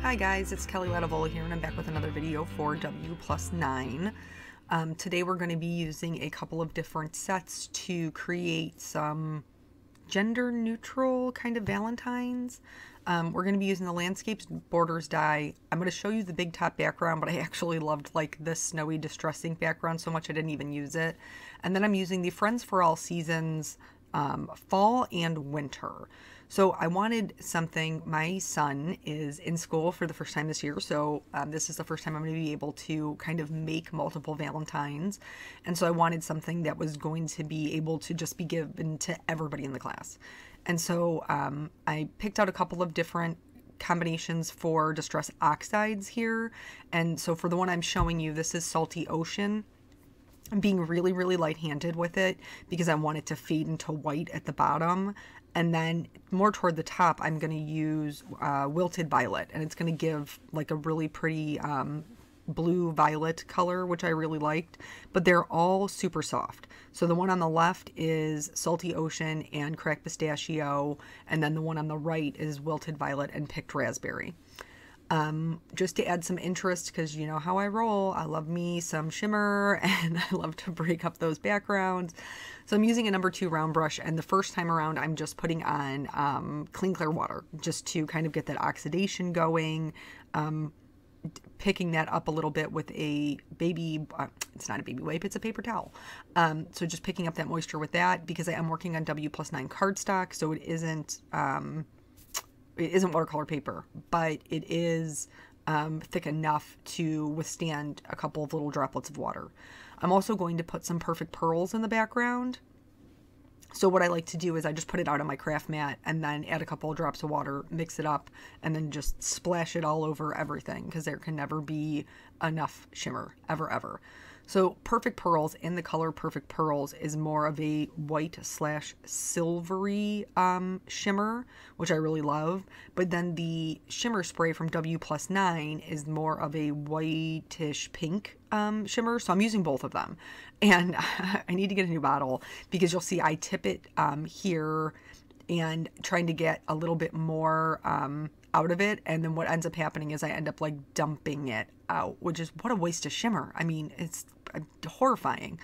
Hi guys, it's Kelly Ladavola here and I'm back with another video for W+9. Today we're going to be using a couple of different sets to create some gender neutral kind of Valentines. We're going to be using the Landscapes Borders die. I'm going to show you the big top background, but I actually loved like this snowy distress ink background so much I didn't even use it. And then I'm using the Friends for All Seasons fall and winter. So I wanted something, my son is in school for the first time this year, so this is the first time I'm going to be able to kind of make multiple Valentines, and so I wanted something that was going to be able to just be given to everybody in the class. And so I picked out a couple of different combinations for Distress Oxides here, and so for the one I'm showing you, this is Salty Ocean. I'm being really light-handed with it because I want it to fade into white at the bottom. And then more toward the top, I'm going to use Wilted Violet. And it's going to give like a really pretty blue-violet color, which I really liked. But they're all super soft. So the one on the left is Salty Ocean and Cracked Pistachio. And then the one on the right is Wilted Violet and Picked Raspberry. Just to add some interest, because you know how I roll, I love me some shimmer and I love to break up those backgrounds. So I'm using a number 2 round brush, and the first time around I'm just putting on clean clear water just to kind of get that oxidation going, picking that up a little bit with a baby, it's not a baby wipe, it's a paper towel. So just picking up that moisture with that, because I am working on W+9 cardstock, so it isn't watercolor paper, but it is thick enough to withstand a couple of little droplets of water. I'm also going to put some Perfect Pearls in the background. So what I like to do is I just put it out on my craft mat and then add a couple of drops of water, mix it up, and then just splash it all over everything, because there can never be enough shimmer, ever. So Perfect Pearls, in the color Perfect Pearls, is more of a white/silvery shimmer, which I really love. But then the shimmer spray from W+9 is more of a whitish pink shimmer. So I'm using both of them. And I need to get a new bottle, because you'll see I tip it here and trying to get a little bit more out of it, and then what ends up happening is I end up like dumping it out, which is what a waste of shimmer. I mean, it's horrifying.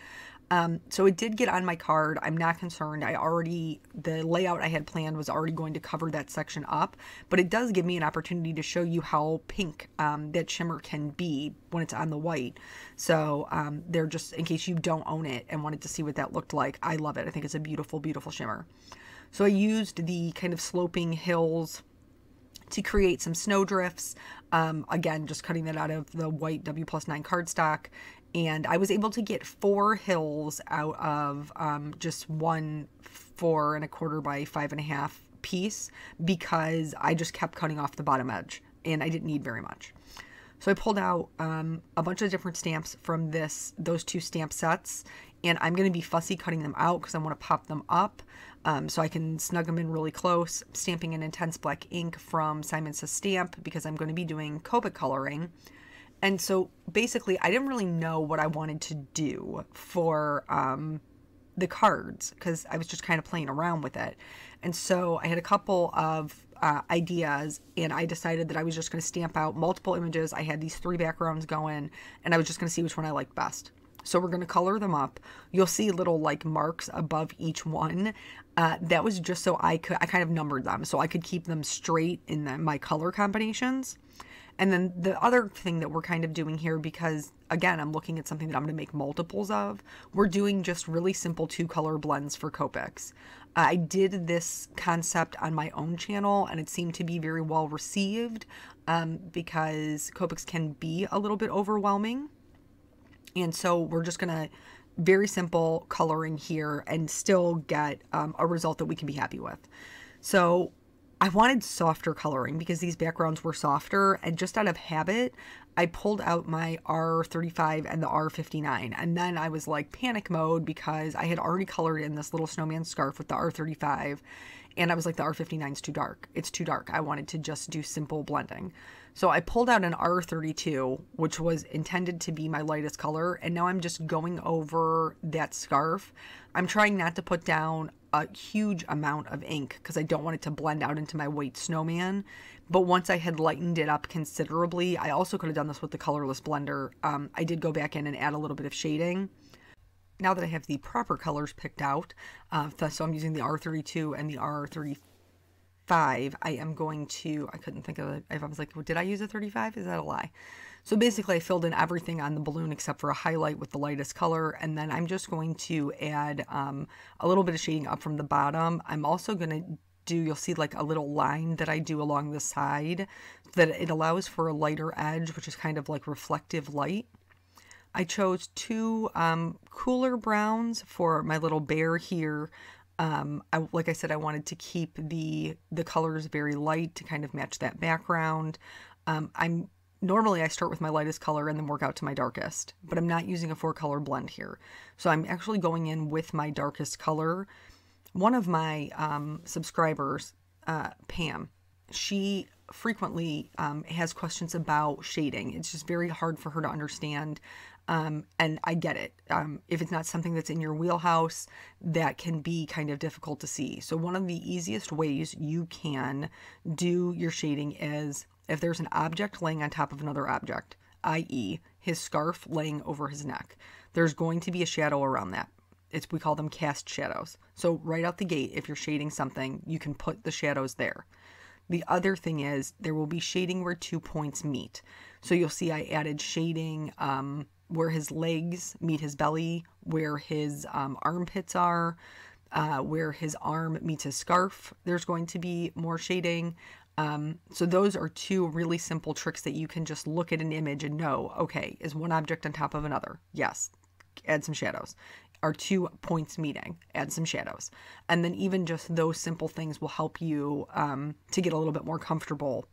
So it did get on my card. I'm not concerned. The layout I had planned was already going to cover that section up, but it does give me an opportunity to show you how pink that shimmer can be when it's on the white. So they're just, in case you don't own it and wanted to see what that looked like, I love it. I think it's a beautiful shimmer. So I used the kind of sloping hills to create some snowdrifts. Again, just cutting that out of the white W+9 cardstock. And I was able to get 4 hills out of just one 4 1/4 by 5.5 piece, because I just kept cutting off the bottom edge and I didn't need very much. So I pulled out a bunch of different stamps from those 2 stamp sets, and I'm going to be fussy cutting them out because I want to pop them up so I can snug them in really close. I'm stamping in Intense Black ink from Simon Says Stamp because I'm going to be doing Copic coloring. And so basically I didn't really know what I wanted to do for the cards, because I was just kind of playing around with it. And so I had a couple of ideas, and I decided that I was just going to stamp out multiple images. I had these 3 backgrounds going, and I was just going to see which one I liked best. So we're going to color them up. You'll see little like marks above each one. That was just so I kind of numbered them so I could keep them straight in my color combinations. And then the other thing that we're kind of doing here, because again, I'm looking at something that I'm going to make multiples of, we're doing just really simple 2-color blends for Copics. I did this concept on my own channel, and it seemed to be very well received because Copics can be a little bit overwhelming. And so we're just going to very simple coloring here and still get a result that we can be happy with. So I wanted softer coloring because these backgrounds were softer, and just out of habit, I pulled out my R35 and the R59, and then I was like panic mode because I had already colored in this little snowman scarf with the R35, and I was like, the R59 is too dark. It's too dark. I wanted to just do simple blending. So I pulled out an R32, which was intended to be my lightest color, and now I'm just going over that scarf. I'm trying not to put down a huge amount of ink because I don't want it to blend out into my white snowman. But once I had lightened it up considerably, I also could have done this with the colorless blender. I did go back in and add a little bit of shading. Now that I have the proper colors picked out, so I'm using the R32 and the R35, I am going to, I couldn't think of it. I was like, well, did I use a 35? Is that a lie? So basically I filled in everything on the balloon except for a highlight with the lightest color. And then I'm just going to add a little bit of shading up from the bottom. I'm also going to do, you'll see like a little line that I do along the side so that it allows for a lighter edge, which is kind of like reflective light. I chose two cooler browns for my little bear here. Like I said, I wanted to keep the colors very light to kind of match that background. Normally I start with my lightest color and then work out to my darkest, but I'm not using a 4-color blend here. So I'm actually going in with my darkest color. One of my subscribers, Pam, she frequently has questions about shading. It's just very hard for her to understand. And I get it. If it's not something that's in your wheelhouse, that can be kind of difficult to see. So one of the easiest ways you can do your shading is if there's an object laying on top of another object, i.e. his scarf laying over his neck, there's going to be a shadow around that. We call them cast shadows. So right out the gate, if you're shading something, you can put the shadows there. The other thing is there will be shading where 2 points meet. So you'll see I added shading where his legs meet his belly, where his armpits are, where his arm meets his scarf. There's going to be more shading. So those are two really simple tricks that you can just look at an image and know, okay, is one object on top of another? Yes. Add some shadows. Are 2 points meeting? Add some shadows. And then even just those simple things will help you to get a little bit more comfortable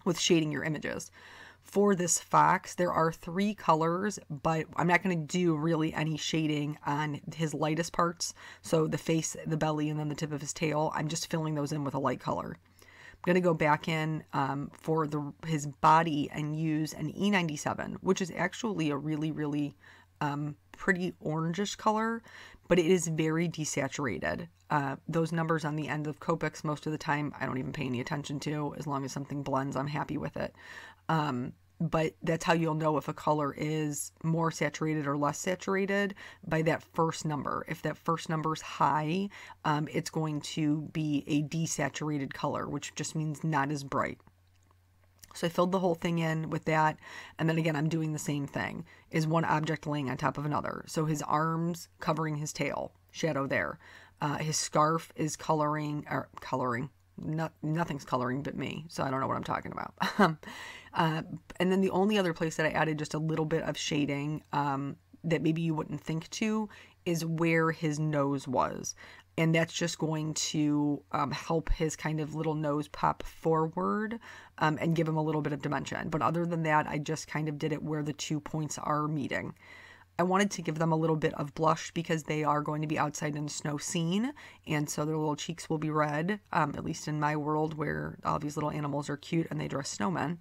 with shading your images. For this fox, there are 3 colors, but I'm not going to do really any shading on his lightest parts. So the face, the belly, and then the tip of his tail. I'm just filling those in with a light color. I'm going to go back in for his body and use an E97, which is actually a really, really pretty orangish color, but it is very desaturated. Those numbers on the end of Copics, most of the time, I don't even pay any attention to. As long as something blends, I'm happy with it. But that's how you'll know if a color is more saturated or less saturated, by that first number. If that first number is high, it's going to be a desaturated color, which just means not as bright. So I filled the whole thing in with that. And then again, I'm doing the same thing. Is one object laying on top of another. So his arms covering his tail, shadow there. His scarf is coloring. Nothing's coloring but me. So I don't know what I'm talking about. And then the only other place that I added just a little bit of shading that maybe you wouldn't think to is where his nose was. And that's just going to help his kind of little nose pop forward and give him a little bit of dimension. But other than that, I just kind of did it where the 2 points are meeting. I wanted to give them a little bit of blush because they are going to be outside in the snow scene. And so their little cheeks will be red, at least in my world where all these little animals are cute and they dress snowmen.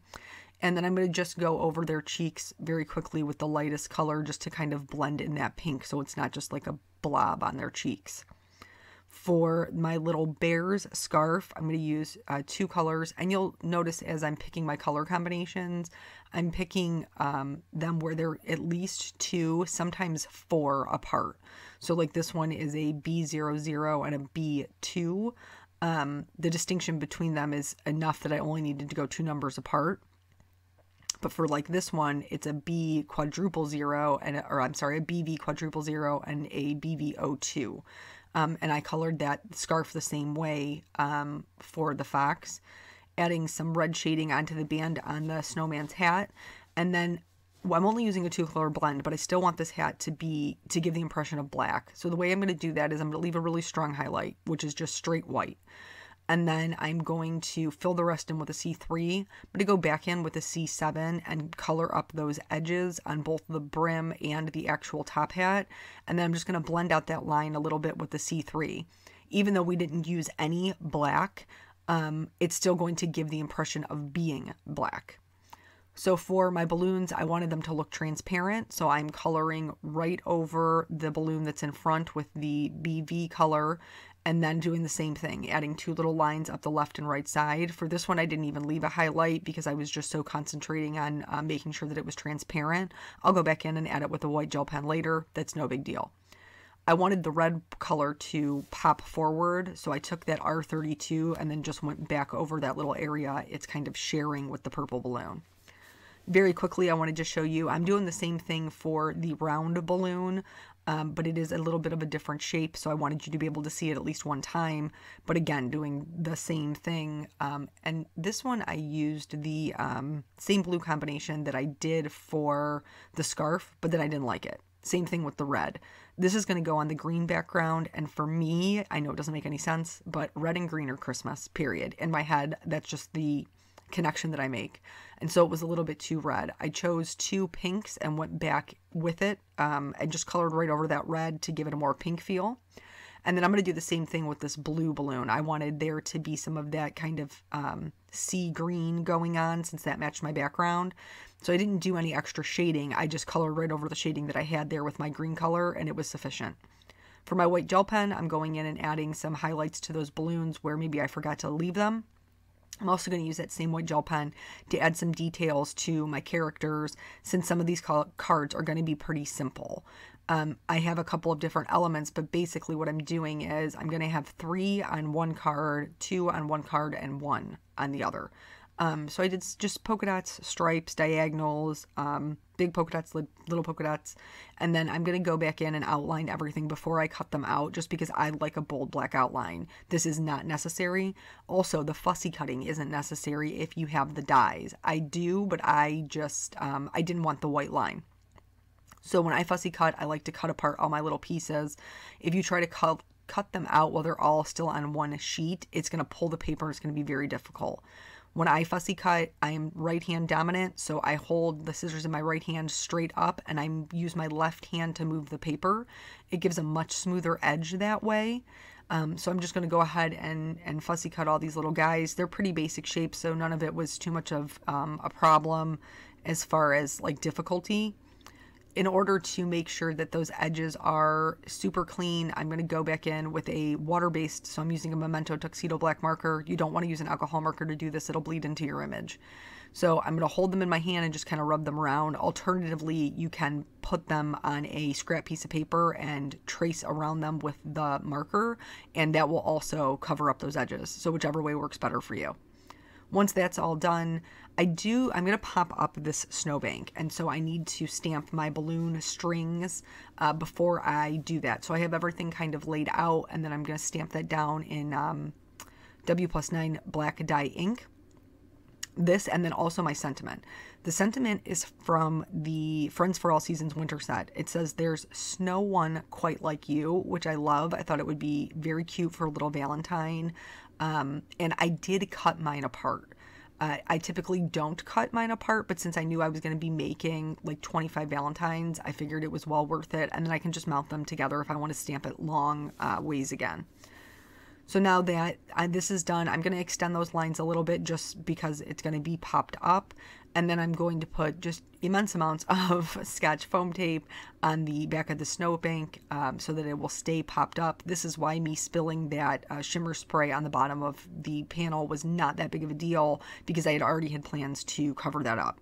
And then I'm going to just go over their cheeks very quickly with the lightest color just to kind of blend in that pink so it's not just like a blob on their cheeks. For my little bear's scarf, I'm going to use 2 colors, and you'll notice as I'm picking my color combinations, I'm picking them where they're at least 2, sometimes 4 apart. So like this one is a B00 and a B2. The distinction between them is enough that I only needed to go 2 numbers apart. But for like this one, it's a B quadruple 0, a BV quadruple 0 and a BV02. And I colored that scarf the same way for the fox, adding some red shading onto the band on the snowman's hat. And then I'm only using a 2-color blend, but I still want this hat to give the impression of black. So the way I'm going to do that is I'm going to leave a really strong highlight, which is just straight white. And then I'm going to fill the rest in with a C3. I'm going to go back in with a C7 and color up those edges on both the brim and the actual top hat. And then I'm just going to blend out that line a little bit with the C3. Even though we didn't use any black, it's still going to give the impression of being black. So for my balloons, I wanted them to look transparent. So I'm coloring right over the balloon that's in front with the BV color, and then doing the same thing, adding 2 little lines up the left and right side. For this one, I didn't even leave a highlight because I was just so concentrating on making sure that it was transparent. I'll go back in and add it with a white gel pen later. That's no big deal. I wanted the red color to pop forward, so I took that R32 and then just went back over that little area it's kind of sharing with the purple balloon. Very quickly, I wanted to show you, I'm doing the same thing for the round balloon, but it is a little bit of a different shape, so I wanted you to be able to see it at least one time. But again, doing the same thing. And this one, I used the same blue combination that I did for the scarf, but then I didn't like it. Same thing with the red. This is going to go on the green background, and for me, I know it doesn't make any sense, but red and green are Christmas, period. In my head, that's just the connection that I make. And so it was a little bit too red. I chose 2 pinks and went back with it and just colored right over that red to give it a more pink feel. And then I'm going to do the same thing with this blue balloon. I wanted there to be some of that kind of sea green going on since that matched my background. So I didn't do any extra shading. I just colored right over the shading that I had there with my green color, and it was sufficient. For my white gel pen, I'm going in and adding some highlights to those balloons where maybe I forgot to leave them. I'm also going to use that same white gel pen to add some details to my characters, since some of these cards are going to be pretty simple. I have a couple of different elements, but basically what I'm doing is I'm going to have 3 on one card, 2 on one card, and 1 on the other. So I did just polka dots, stripes, diagonals, big polka dots, little polka dots, and then I'm going to go back in and outline everything before I cut them out, just because I like a bold black outline. This is not necessary. Also, the fussy cutting isn't necessary if you have the dies. I do, but I just, I didn't want the white line. So when I fussy cut, I like to cut apart all my little pieces. If you try to cut them out while they're all still on one sheet, it's going to pull the paper. It's going to be very difficult. When I fussy cut, I am right hand dominant, so I hold the scissors in my right hand straight up and I use my left hand to move the paper. It gives a much smoother edge that way. So I'm just going to go ahead and fussy cut all these little guys. They're pretty basic shapes, so none of it was too much of a problem as far as like difficulty. In order to make sure that those edges are super clean, I'm going to go back in with a water-based, so I'm using a Memento Tuxedo black marker. You don't want to use an alcohol marker to do this. It'll bleed into your image. So I'm going to hold them in my hand and just kind of rub them around. Alternatively, you can put them on a scrap piece of paper and trace around them with the marker, and that will also cover up those edges. So whichever way works better for you. Once that's all done, I'm going to pop up this snowbank, and so I need to stamp my balloon strings before I do that. So I have everything kind of laid out, and then I'm going to stamp that down in W+9 black dye ink. This, and then also my sentiment. The sentiment is from the Friends for All Seasons winter set. It says, "There's no one quite like you," which I love. I thought it would be very cute for a little Valentine. And I did cut mine apart. I typically don't cut mine apart, but since I knew I was going to be making like 25 Valentines, I figured it was well worth it. And then I can just mount them together if I want to stamp it long ways again. So now that this is done, I'm going to extend those lines a little bit just because it's going to be popped up. And then I'm going to put just immense amounts of Scotch foam tape on the back of the snowbank so that it will stay popped up. This is why me spilling that shimmer spray on the bottom of the panel was not that big of a deal, because I had already had plans to cover that up.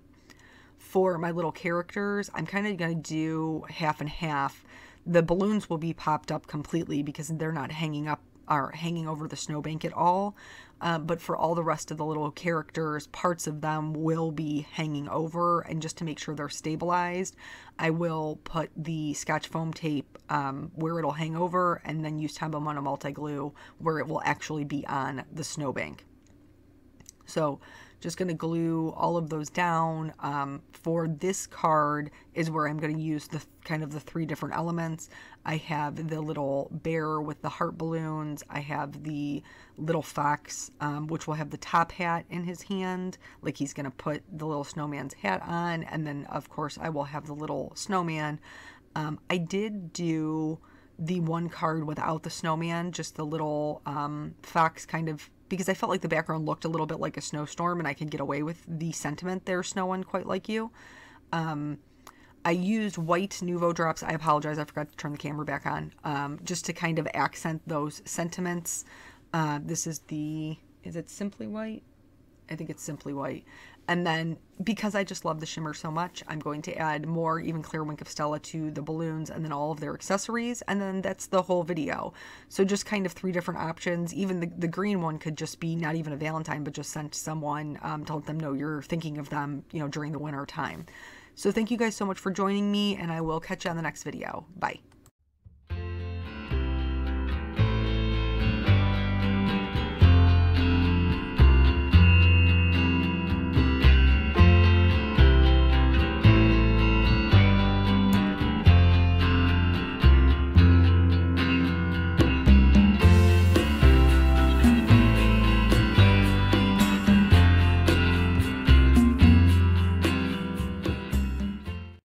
For my little characters, I'm kind of going to do half and half. The balloons will be popped up completely because they're not hanging up or hanging over the snowbank at all. But for all the rest of the little characters, parts of them will be hanging over, and just to make sure they're stabilized, I will put the Scotch foam tape where it'll hang over, and then use Tombow Mono multi-glue where it will actually be on the snowbank. So just going to glue all of those down. For this card is where I'm going to use the kind of the 3 different elements. I have the little bear with the heart balloons. I have the little fox, which will have the top hat in his hand, like he's going to put the little snowman's hat on. And then, of course, I will have the little snowman. I did do the one card without the snowman, just the little fox kind of because I felt like the background looked a little bit like a snowstorm and I could get away with the sentiment "There's snow on quite like you." I used white Nuvo drops. I apologize, I forgot to turn the camera back on, just to kind of accent those sentiments. This is is it Simply White? I think it's Simply White. And then, because I just love the shimmer so much, I'm going to add more Even Clear Wink of Stella to the balloons and then all of their accessories. And then that's the whole video. So just kind of 3 different options. Even the green one could just be not even a Valentine, but just sent to someone to let them know you're thinking of them, you know, during the winter time. So thank you guys so much for joining me, and I will catch you on the next video. Bye.